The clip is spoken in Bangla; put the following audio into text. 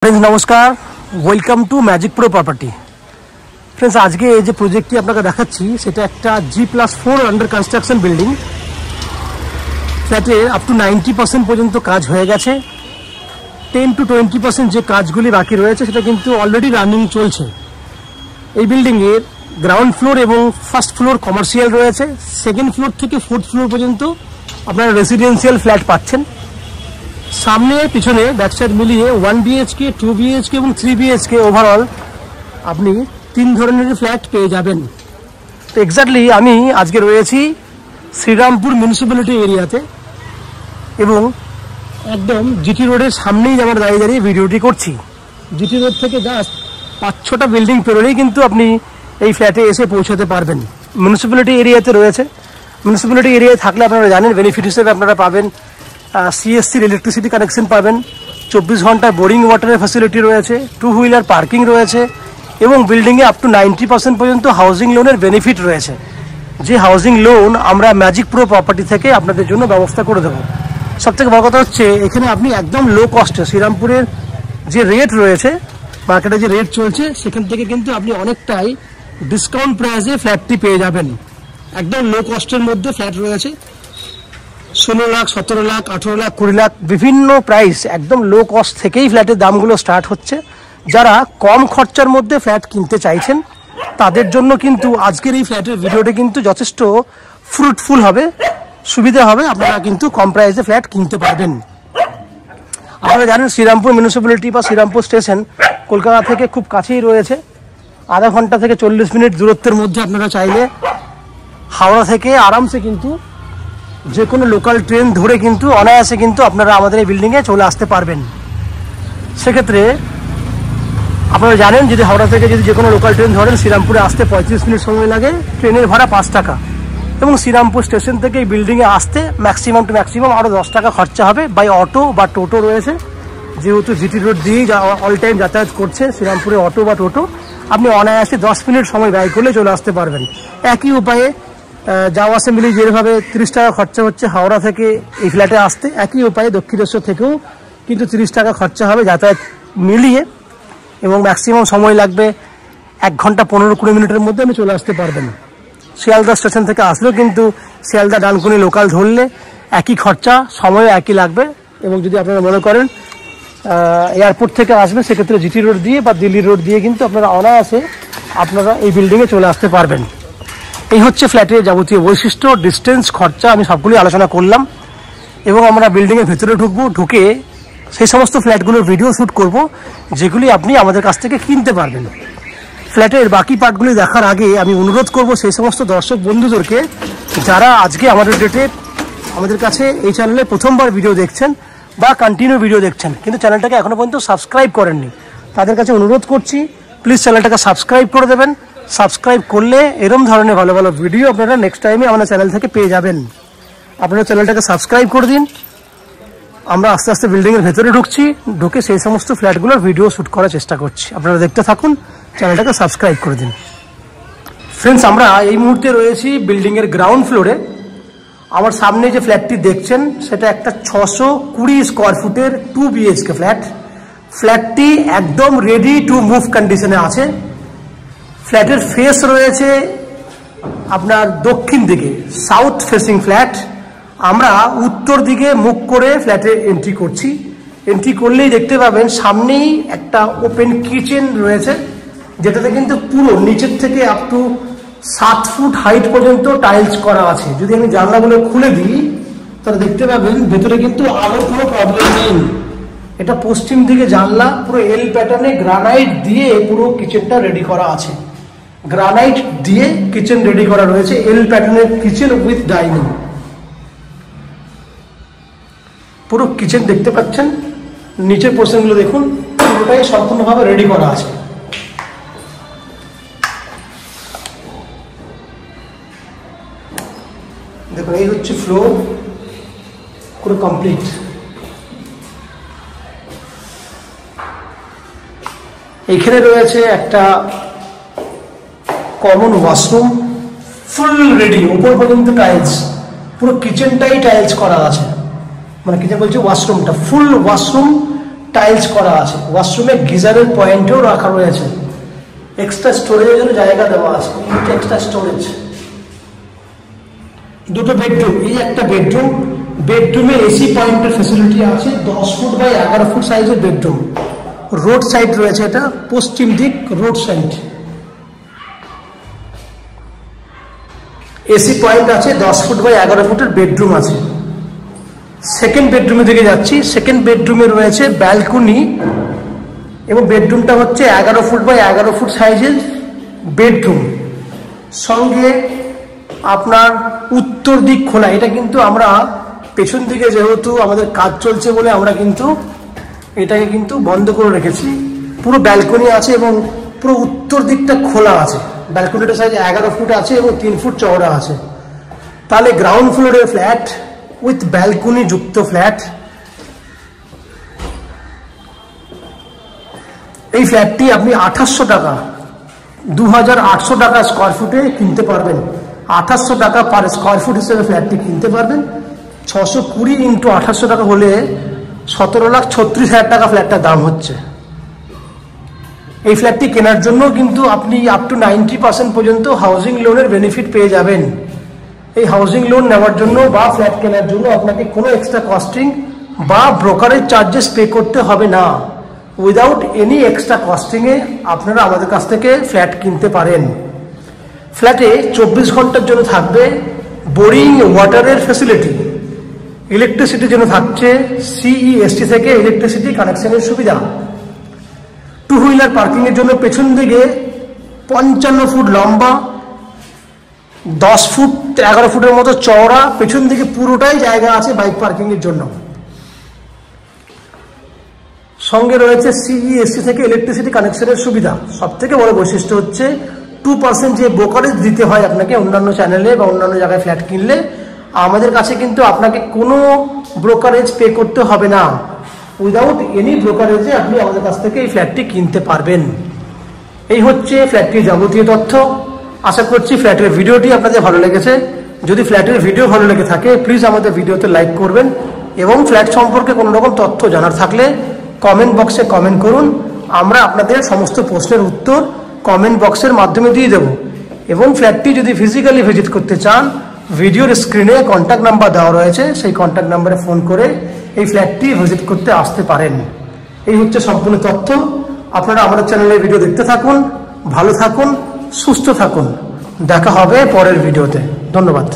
फ्रेंड्स नमस्कार welcome to magic pro property. Friends आज के जो प्रोजेक्ट आपके देखाচ্ছি সেটা একটা G+4 अंडर कन्स्ट्रक्शन बिल्डिंग फ्लैटे अप टू 90% পর্যন্ত কাজ হয়ে গেছে। 10 to 20% যে কাজগুলি বাকি রয়েছে সেটা কিন্তু অলরেডি রানিং চলছে। এই বিল্ডিং এর গ্রাউন্ড ফ্লোর এবং ফার্স্ট ফ্লোর কমার্শিয়াল রয়েছে, সেকেন্ড ফ্লোর থেকে ফোর্থ ফ্লোর পর্যন্ত আপনারা রেসিডেন্সিয়াল ফ্ল্যাট পাচ্ছেন। सामने पिछने बैक साइड मिलिए 1 BHK 2 BHK और 3 BHK ओवरऑल अपनी तीन धरनेर फ्लैट पे जाबेन। तो एक्जाक्टली आमी आज के रयेछि श्रीरामपुर म्यूनिसिपैलिटी एरियाते एवं एकदम जीटी रोडের সামনেই আমরা দাঁড়িয়ে দাঁড়িয়ে ভিডিওটি করছি। जीटी रोड থেকে জাস্ট 5-6টা বিল্ডিং পেরোলেই কিন্তু আপনি এই ফ্ল্যাটে এসে পৌঁছাতে পারবেন। म्यूनिसिपैलिटी एरियाते রয়েছে। म्यूनिसिपैलिटी एरियाয় থাকলে আপনারা জানেন বেনিফিট হিসেবে আপনারা পাবেন CSC इलेक्ट्रिसिटी कानेक्शन पाबेन, 24 घंटा बोरिंग वाटर फैसिलिटी रयेछे, 2 হুইলার पार्किंग रयेछे एवं बिल्डिंगे अप टू 90% पर्यन्त हाउसिंग लोनेर बेनिफिट रयेछे। जे हाउसिंग लोन आमरा मैजिक प्रो प्रॉपर्टी थेके आपनादेर जोन्नो व्यवस्था करे देब। सबथेके बड़ कथा हच्छे एखाने आपनि एकदम लो कस्टे श्रीरामपुरेर जे रेट रयेछे मार्केटे जे रेट चलछे सेखान थेके किन्तु आपनि अनेकटाई डिसकाउंट प्राइसे फ्लैटटी पेये जाबेन। एकदम लो कस्टेर मध्य फ्लैट रयेछे 16 लाख 17 लाख 18 लाख 20 लाख विभिन्न प्राइस एकदम लो कस्ट থেকেই ফ্ল্যাটের দামগুলো স্টার্ট হচ্ছে। যারা কম খরচার মধ্যে ফ্ল্যাট কিনতে চাইছেন তাদের জন্য কিন্তু আজকের এই ফ্ল্যাটের ভিডিওটি কিন্তু যথেষ্ট ফ্রুটফুল হবে, সুবিধা হবে, আপনারা কিন্তু কম প্রাইসে ফ্ল্যাট কিনতে পারবেন। আপনারা জানেন শ্রীরামপুর মিউনিসিপ্যালিটি বা শ্রীরামপুর স্টেশন কলকাতা থেকে খুব কাছেই রয়েছে। আধা ঘন্টা থেকে 40 মিনিট দূরত্বের মধ্যে আপনারা চাইলে হাওড়া থেকে আরামসে কিন্তু যে কোনো লোকাল ট্রেন ধরে কিন্তু অনায়াসে কিন্তু আপনারা আমাদের এই বিল্ডিংয়ে চলে আসতে পারবেন। সেক্ষেত্রে আপনারা জানেন যদি হাওড়া থেকে যদি যে কোনো লোকাল ট্রেন ধরেন শ্রীরামপুরে আসতে 35 মিনিট সময় লাগে, ট্রেনের ভাড়া 5 টাকা এবং শ্রীরামপুর স্টেশন থেকে এই বিল্ডিংয়ে আসতে ম্যাক্সিমাম টু ম্যাক্সিমাম আরও 10 টাকা খরচা হবে। বাই অটো বা টোটো রয়েছে, যেহেতু জিটি রোড দিয়েই অল টাইম যাতায়াত করছে শ্রীরামপুরে অটো বা টোটো, আপনি অনায়াসে 10 মিনিট সময় ব্যয় করলে চলে আসতে পারবেন। একই উপায়ে যাওয়া আসা মিলিয়ে যেভাবে 30 টাকা খরচা হচ্ছে হাওড়া থেকে এই ফ্ল্যাটে আসতে, একই উপায়ে দক্ষিণেশ্বর থেকেও কিন্তু 30 টাকা খরচা হবে যাতায়াত মিলিয়ে এবং ম্যাক্সিমাম সময় লাগবে 1 ঘন্টা 15-20 মিনিটের মধ্যে আপনি চলে আসতে পারবেন। শিয়ালদা স্টেশন থেকে আসলেও কিন্তু শিয়ালদা ডানকুনি লোকাল ধরলে একই খরচা, সময়ও একই লাগবে এবং যদি আপনারা মনে করেন এয়ারপোর্ট থেকে আসবেন সেক্ষেত্রে জিটি রোড দিয়ে বা দিল্লি রোড দিয়ে কিন্তু আপনারা অনায়াসে আপনারা এই বিল্ডিংয়ে চলে আসতে পারবেন। এই হচ্ছে ফ্ল্যাটের যাবতীয় বৈশিষ্ট্য, ডিস্টেন্স, খরচা আমি সবগুলি আলোচনা করলাম এবং আমরা বিল্ডিংয়ের ভেতরে ঢুকবো, ঢুকে সেই সমস্ত ফ্ল্যাটগুলোর ভিডিও শ্যুট করব যেগুলি আপনি আমাদের কাছ থেকে কিনতে পারবেন। ফ্ল্যাটের বাকি পার্টগুলি দেখার আগে আমি অনুরোধ করব সেই সমস্ত দর্শক বন্ধুদেরকে যারা আজকে আমাদের ডেটে আমাদের কাছে এই চ্যানেলে প্রথমবার ভিডিও দেখছেন বা কন্টিনিউ ভিডিও দেখছেন কিন্তু চ্যানেলটাকে এখনও পর্যন্ত সাবস্ক্রাইব করেননি, তাদের কাছে অনুরোধ করছি প্লিজ চ্যানেলটাকে সাবস্ক্রাইব করে দেবেন। সাবস্ক্রাইব করলে এরকম ধরনের ভালো ভালো ভিডিও আপনারা নেক্সট টাইমে আমাদের চ্যানেল থেকে পেয়ে যাবেন। আপনারা চ্যানেলটাকে সাবস্ক্রাইব করে দিন। আমরা আস্তে আস্তে বিল্ডিংয়ের ভেতরে ঢুকছি, ঢুকে সেই সমস্ত ফ্ল্যাটগুলোর ভিডিও শ্যুট করার চেষ্টা করছি। আপনারা দেখতে থাকুন, চ্যানেলটাকে সাবস্ক্রাইব করে দিন। ফ্রেন্ডস আমরা এই মুহূর্তে রয়েছি বিল্ডিংয়ের গ্রাউন্ড ফ্লোরে। আমার সামনে যে ফ্ল্যাটটি দেখছেন সেটা একটা 620 স্কোয়ার ফুটের 2 BHK ফ্ল্যাট। ফ্ল্যাটটি একদম রেডি টু মুভ কন্ডিশনে আছে। ফ্ল্যাটের ফেস রয়েছে আপনার দক্ষিণ দিকে, সাউথ ফেসিং ফ্ল্যাট। আমরা উত্তর দিকে মুখ করে ফ্ল্যাটে এন্ট্রি করছি। এন্ট্রি করলেই দেখতে পাবেন সামনেই একটা ওপেন কিচেন রয়েছে, যেটাতে কিন্তু পুরো নিচের থেকে আপ টু 7 ফুট হাইট পর্যন্ত টাইলস করা আছে। যদি আমি জানলাগুলো খুলে দিই তাহলে দেখতে পাবেন ভেতরে কিন্তু আলোর কোনো প্রবলেম নেই। এটা পশ্চিম দিকে জানলা, পুরো এল প্যাটার্নে গ্রানাইট দিয়ে পুরো কিচেনটা রেডি করা আছে। গ্রানাইট দিয়ে কিচেন রেডি করা রয়েছে, এল প্যাটার্নের কিচেন উইথ ডাইনিং। পুরো কিচেন দেখতে পাচ্ছেন, নিচের পোর্শনগুলো দেখুন, পুরোটাই সম্পূর্ণভাবে রেডি করা আছে। দেখুন এই হচ্ছে ফ্লোর, পুরো কমপ্লিট। এখানে রয়েছে একটা কমন ওয়াশরুম, ফুল রেডি, উপর পর্যন্ত টাইলস, পুরো কিচেনটাই টাইলস করা আছে। মানে কিচেন বলছি ওয়াশরুমটা ফুল ওয়াশরুম টাইলস করা আছে। ওয়াশরুমে গিজারের পয়েন্টও রাখা রয়েছে, এক্সট্রা স্টোরেজের জন্য জায়গা দেওয়া আছে, এক্সট্রা স্টোরেজ। দুটো বেডরুম, এই একটা বেডরুম, বেডরুমে এসি পয়েন্টের ফ্যাসিলিটি আছে। 10 ফুট বাই 11 ফুট সাইজের বেডরুম। রোড সাইড রয়েছে, এটা পশ্চিম দিক রোড সাইড। এসি পয়েন্ট আছে, 10 ফুট বাই 11 ফুটের বেডরুম আছে। সেকেন্ড বেডরুমের দিকে যাচ্ছি। সেকেন্ড বেডরুমে রয়েছে ব্যালকনি এবং বেডরুমটা হচ্ছে 11 ফুট বাই 11 ফুট সাইজের বেডরুম। সঙ্গে আপনার উত্তর দিক খোলা। এটা কিন্তু আমরা পেছন দিকে যেহেতু আমাদের কাজ চলছে বলে আমরা কিন্তু এটাকে কিন্তু বন্ধ করে রেখেছি। পুরো ব্যালকনি আছে এবং পুরো উত্তর দিকটা খোলা আছে। ব্যালকনিটা সাইজ 11 ফুট আছে এবং 3 ফুট চওড়া আছে। তাহলে গ্রাউন্ড ফ্লোরের ফ্ল্যাট উইথ ব্যালকনি যুক্ত ফ্ল্যাট। এই ফ্ল্যাটটি আপনি 2800 টাকা, 2800 টাকা স্কোয়ার ফুটে কিনতে পারবেন। 2800 টাকা পার স্কোয়ার ফুট হিসেবে ফ্ল্যাটটি কিনতে পারবেন। 620 ইন্টু 2800 টাকা হলে 17,36,000 টাকা ফ্ল্যাটটার দাম হচ্ছে। এই ফ্ল্যাটটি কেনার জন্য কিন্তু আপনি আপ টু 90% পর্যন্ত হাউজিং লোনের বেনিফিট পেয়ে যাবেন। এই হাউজিং লোন নেওয়ার জন্য বা ফ্ল্যাট কেনার জন্য আপনাকে কোনো এক্সট্রা কস্টিং বা ব্রোকারেজ চার্জেস পে করতে হবে না। উইদাউট এনি এক্সট্রা কস্টিংয়ে আপনারা আমাদের কাছ থেকে ফ্ল্যাট কিনতে পারেন। ফ্ল্যাটে 24 ঘন্টার জন্য থাকবে বোরিং ওয়াটারের ফ্যাসিলিটি। ইলেকট্রিসিটির জন্য থাকছে CEST থেকে ইলেকট্রিসিটি কানেকশনের সুবিধা। 2 হুইলার পার্কিংয়ের জন্য পেছন দিকে 55 ফুট লম্বা, 10 ফুট 11 ফুটের মতো চওড়া পেছন দিকে পুরোটাই জায়গা আছে বাইক পার্কিংয়ের জন্য। সঙ্গে রয়েছে CEST থেকে ইলেকট্রিসিটি কানেকশনের সুবিধা। সব থেকে বড় বৈশিষ্ট্য হচ্ছে 2% যে ব্রোকারেজ দিতে হয় আপনাকে অন্যান্য চ্যানেলে বা অন্যান্য জায়গায় ফ্ল্যাট কিনলে, আমাদের কাছে কিন্তু আপনাকে কোনো ব্রোকারেজ পে করতে হবে না। উইদাউট এনি ব্রোকারেজে আপনি আমাদের কাছ থেকে এই ফ্ল্যাটটি কিনতে পারবেন। এই হচ্ছে ফ্ল্যাটটির যাবতীয় তথ্য। আশা করছি ফ্ল্যাটের ভিডিওটি আপনাদের ভালো লেগেছে। যদি ফ্ল্যাটের ভিডিও ভালো লেগে থাকে প্লিজ আমাদের ভিডিওতে লাইক করবেন এবং ফ্ল্যাট সম্পর্কে কোনো রকম তথ্য জানার থাকলে কমেন্ট বক্সে কমেন্ট করুন। আমরা আপনাদের সমস্ত প্রশ্নের উত্তর কমেন্ট বক্সের মাধ্যমে দিয়ে দেব। এবং ফ্ল্যাটটি যদি ফিজিক্যালি ভিজিট করতে চান, ভিডিওর স্ক্রিনে কন্ট্যাক্ট নাম্বার দেওয়া রয়েছে, সেই কন্ট্যাক্ট নাম্বারে ফোন করে এই ফ্ল্যাটটি ভিজিট করতে আসতে পারেন। এই হচ্ছে সম্পূর্ণ তথ্য। আপনারা আমাদের চ্যানেলে ভিডিও দেখতে থাকুন, ভালো থাকুন, সুস্থ থাকুন। দেখা হবে পরের ভিডিওতে। ধন্যবাদ।